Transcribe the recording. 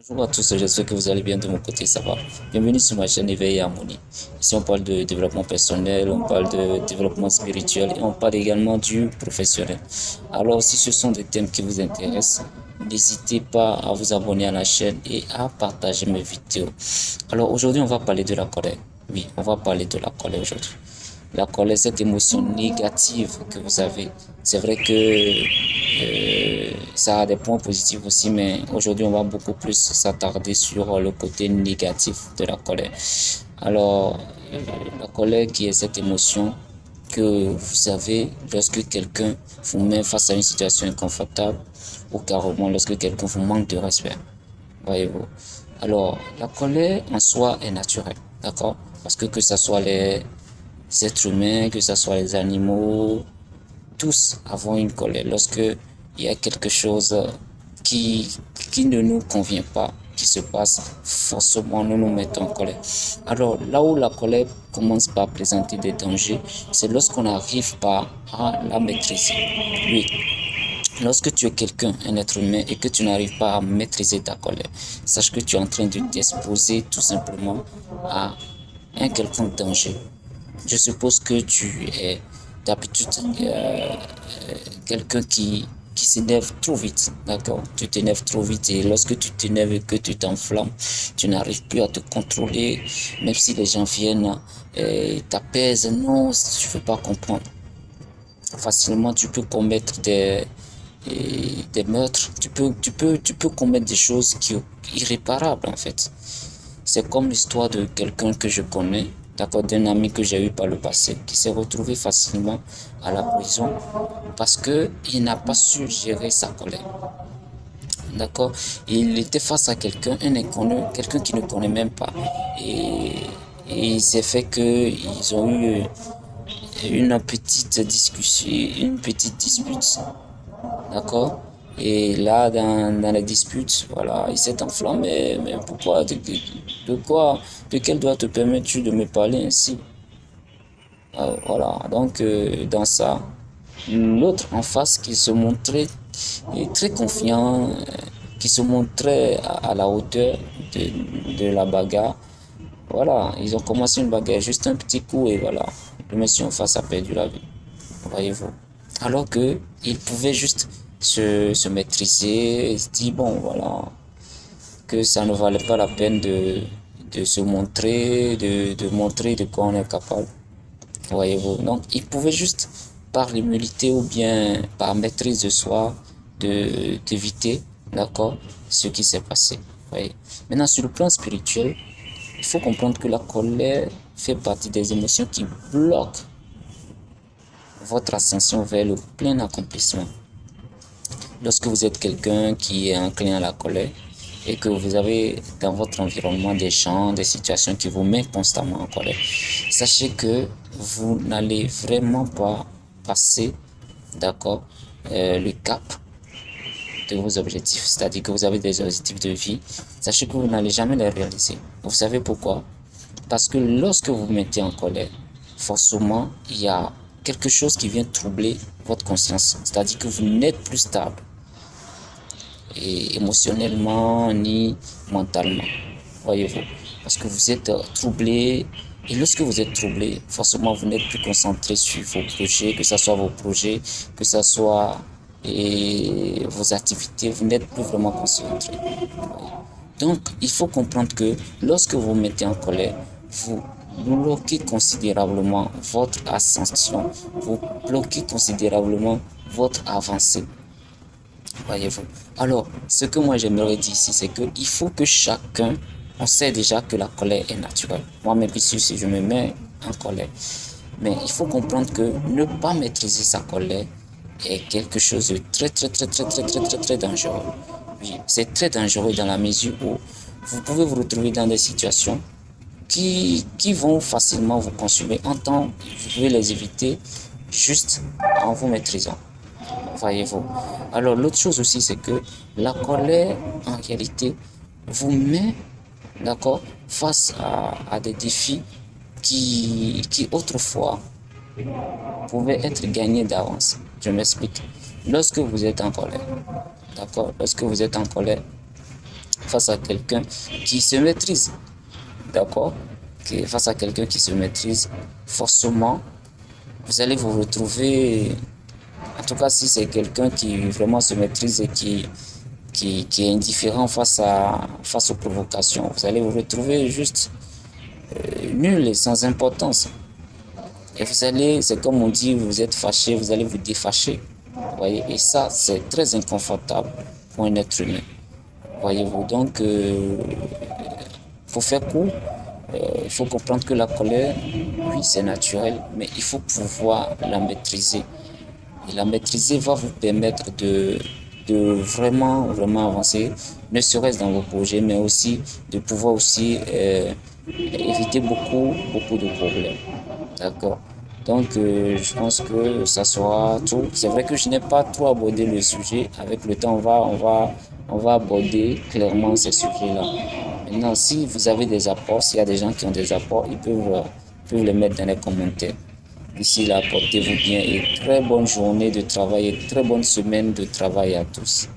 Bonjour à tous, j'espère que vous allez bien de mon côté, ça va. Bienvenue sur ma chaîne Éveil et Harmonie. Ici, on parle de développement personnel, on parle de développement spirituel et on parle également du professionnel. Alors, si ce sont des thèmes qui vous intéressent, n'hésitez pas à vous abonner à la chaîne et à partager mes vidéos. Alors, aujourd'hui, on va parler de la colère. Oui, on va parler de la colère aujourd'hui. La colère, cette émotion négative que vous avez. C'est vrai que ça a des points positifs aussi, mais aujourd'hui, on va beaucoup plus s'attarder sur le côté négatif de la colère. Alors, la colère qui est cette émotion que vous avez lorsque quelqu'un vous met face à une situation inconfortable ou carrément lorsque quelqu'un vous manque de respect. Voyez-vous. Alors, la colère en soi est naturelle, d'accord? Parce que ce soit les êtres humains, que ce soit les animaux, tous avons une colère. Lorsque il y a quelque chose qui ne nous convient pas, qui se passe, forcément nous nous mettons en colère. Alors là où la colère commence par présenter des dangers, c'est lorsqu'on n'arrive pas à la maîtriser. Oui, lorsque tu es quelqu'un, un être humain, et que tu n'arrives pas à maîtriser ta colère, sache que tu es en train de t'exposer tout simplement à un quelconque danger. Je suppose que tu es d'habitude quelqu'un qui s'énerve trop vite, d'accord? Tu t'énerves trop vite et lorsque tu t'énerves et que tu t'enflammes, tu n'arrives plus à te contrôler, même si les gens viennent et t'apaisent, non, tu ne veux pas comprendre. Facilement, tu peux commettre des meurtres, tu peux commettre des choses irréparables en fait. C'est comme l'histoire de quelqu'un que je connais, d'accord, d'un ami que j'ai eu par le passé, qui s'est retrouvé facilement à la prison parce que il n'a pas su gérer sa colère. D'accord? Il était face à quelqu'un, un inconnu, quelqu'un qu'il ne connaît même pas. Et, et il s'est fait que ils ont eu une petite discussion, une petite dispute. D'accord? Et là, dans les disputes, voilà, il s'est enflammé. Mais pourquoi, de quoi, de quel droit te permets-tu de me parler ainsi? Voilà, donc dans ça, l'autre en face qui se montrait très confiant, qui se montrait à la hauteur de la bagarre. Voilà, ils ont commencé une bagarre, juste un petit coup et voilà, le monsieur en face a perdu la vie, voyez-vous. Alors que il pouvait juste se maîtriser et se dire, bon, voilà, que ça ne valait pas la peine de se montrer, de montrer de quoi on est capable, voyez-vous. Donc, il pouvait juste, par l'humilité ou bien par maîtrise de soi, d'éviter, d'accord, ce qui s'est passé, voyez. Maintenant, sur le plan spirituel, il faut comprendre que la colère fait partie des émotions qui bloquent votre ascension vers le plein accomplissement. Lorsque vous êtes quelqu'un qui est enclin à la colère et que vous avez dans votre environnement des gens, des situations qui vous mettent constamment en colère, sachez que vous n'allez vraiment pas passer, d'accord, le cap de vos objectifs. C'est-à-dire que vous avez des objectifs de vie, sachez que vous n'allez jamais les réaliser. Vous savez pourquoi? Parce que lorsque vous vous mettez en colère, forcément, il y a quelque chose qui vient troubler votre conscience. C'est-à-dire que vous n'êtes plus stable, et émotionnellement ni mentalement. Voyez-vous. Parce que vous êtes troublé. Et lorsque vous êtes troublé, forcément, vous n'êtes plus concentré sur vos projets, que ce soit vos projets, que ce soit vos activités, vous n'êtes plus vraiment concentré. Donc, il faut comprendre que lorsque vous vous mettez en colère, vous bloquez considérablement votre ascension, vous bloquez considérablement votre avancée. Voyez-vous. Alors, ce que moi j'aimerais dire ici, c'est qu'il faut que chacun, on sait déjà que la colère est naturelle. Moi-même ici, si je me mets en colère, mais il faut comprendre que ne pas maîtriser sa colère est quelque chose de très dangereux. Oui, c'est très dangereux dans la mesure où vous pouvez vous retrouver dans des situations qui vont facilement vous consumer. En temps, vous pouvez les éviter juste en vous maîtrisant. Voyez-vous. Alors, l'autre chose aussi, c'est que la colère, en réalité, vous met, d'accord, face à des défis qui autrefois pouvaient être gagnés d'avance. Je m'explique. Lorsque vous êtes en colère, d'accord, lorsque vous êtes en colère, face à quelqu'un qui se maîtrise. D'accord? Face à quelqu'un qui se maîtrise, forcément, vous allez vous retrouver, en tout cas si c'est quelqu'un qui vraiment se maîtrise et qui est indifférent face aux provocations, vous allez vous retrouver juste nul et sans importance. Et vous allez, c'est comme on dit, vous êtes fâché, vous allez vous défâcher. Voyez, et ça, c'est très inconfortable pour un être humain. Voyez-vous, donc, pour faire court, il faut comprendre que la colère, oui, c'est naturel, mais il faut pouvoir la maîtriser. Et la maîtriser va vous permettre de vraiment, vraiment avancer, ne serait-ce dans vos projets, mais aussi de pouvoir aussi éviter beaucoup, beaucoup de problèmes. D'accord? Donc, je pense que ça sera tout. C'est vrai que je n'ai pas trop abordé le sujet. Avec le temps, on va aborder clairement ces sujets-là. Maintenant, si vous avez des apports, s'il y a des gens qui ont des apports, ils peuvent les mettre dans les commentaires. D'ici là, portez-vous bien et très bonne journée de travail et très bonne semaine de travail à tous.